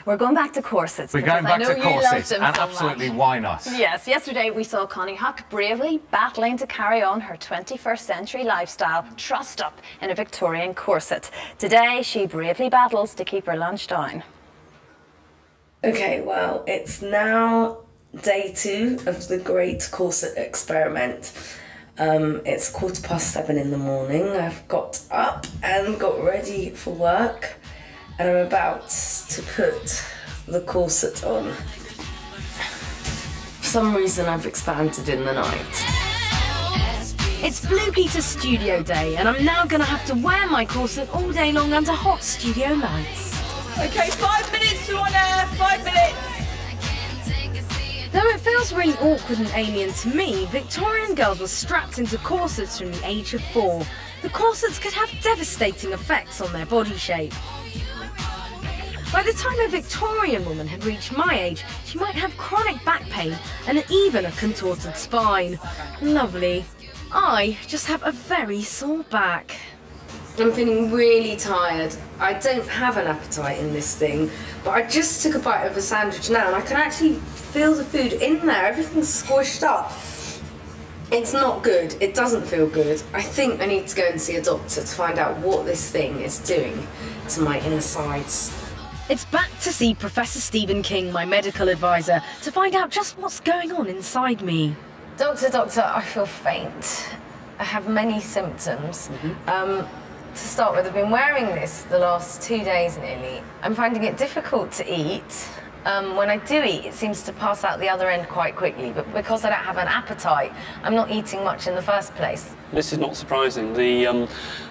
We're going back to corsets. We're going back to corsets, and so absolutely much. why not? Yes, yesterday we saw Connie Huck bravely battling to carry on her 21st century lifestyle, trussed up in a Victorian corset. Today she bravely battles to keep her lunch down. Okay, well, it's now day 2 of the great corset experiment. It's 7:15 in the morning. I've got up and got ready for work, and I'm about to put the corset on. For some reason, I've expanded in the night. It's Blue Peter's studio day, and I'm now going to have to wear my corset all day long under hot studio lights. Okay, 5 minutes to on air, 5 minutes. Though it feels really awkward and alien to me, Victorian girls were strapped into corsets from the age of 4. The corsets could have devastating effects on their body shape. By the time a Victorian woman had reached my age, she might have chronic back pain and even a contorted spine. Lovely. I just have a very sore back. I'm feeling really tired. I don't have an appetite in this thing, but I just took a bite of a sandwich now and I can actually feel the food in there. Everything's squished up. It's not good. It doesn't feel good. I think I need to go and see a doctor to find out what this thing is doing to my insides. It's back to see Professor Stephen King, my medical advisor, to find out just what's going on inside me. Doctor, I feel faint. I have many symptoms. To start with, I've been wearing this the last 2 days nearly. I'm finding it difficult to eat. When I do eat, it seems to pass out the other end quite quickly, but because I don't have an appetite, I'm not eating much in the first place. This is not surprising. The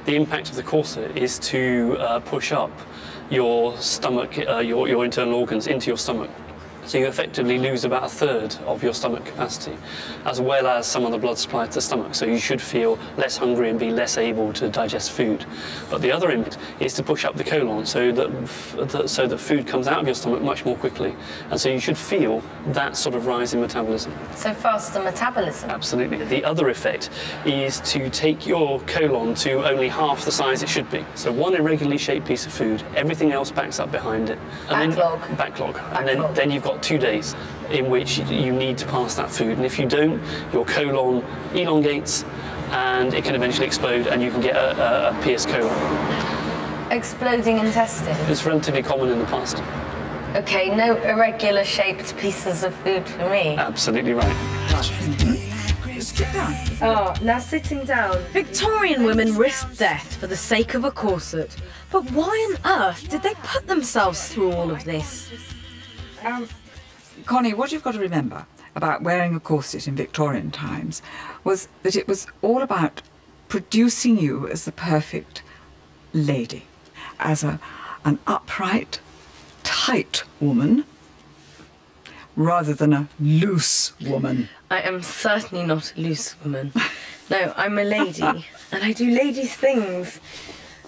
impact of the corset is to push up your stomach, your internal organs into your stomach. So you effectively lose about 1/3 of your stomach capacity, as well as some of the blood supply to the stomach. So you should feel less hungry and be less able to digest food. But the other impact is to push up the colon so that food comes out of your stomach much more quickly. And so you should feel that sort of rise in metabolism. So faster metabolism? Absolutely. The other effect is to take your colon to only half the size it should be. So one irregularly shaped piece of food, everything else backs up behind it. And backlog. And then you've got 2 days in which you need to pass that food, and if you don't, your colon elongates and it can eventually explode and you can get a pierced colon. Exploding intestines? It's relatively common in the past. Okay, no irregular shaped pieces of food for me. Absolutely right. Oh, now sitting down. Victorian women risked death for the sake of a corset. But why on earth did they put themselves through all of this? Connie, what you've got to remember about wearing a corset in Victorian times was that it was all about producing you as the perfect lady, as an upright, tight woman, rather than a loose woman. I am certainly not a loose woman. No, I'm a lady, and I do ladies' things.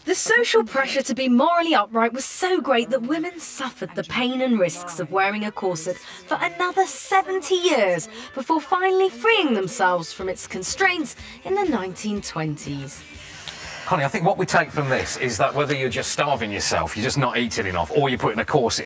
The social pressure to be morally upright was so great that women suffered the pain and risks of wearing a corset for another 70 years before finally freeing themselves from its constraints in the 1920s. Connie, I think what we take from this is that whether you're just starving yourself, you're just not eating enough, or you're putting a corset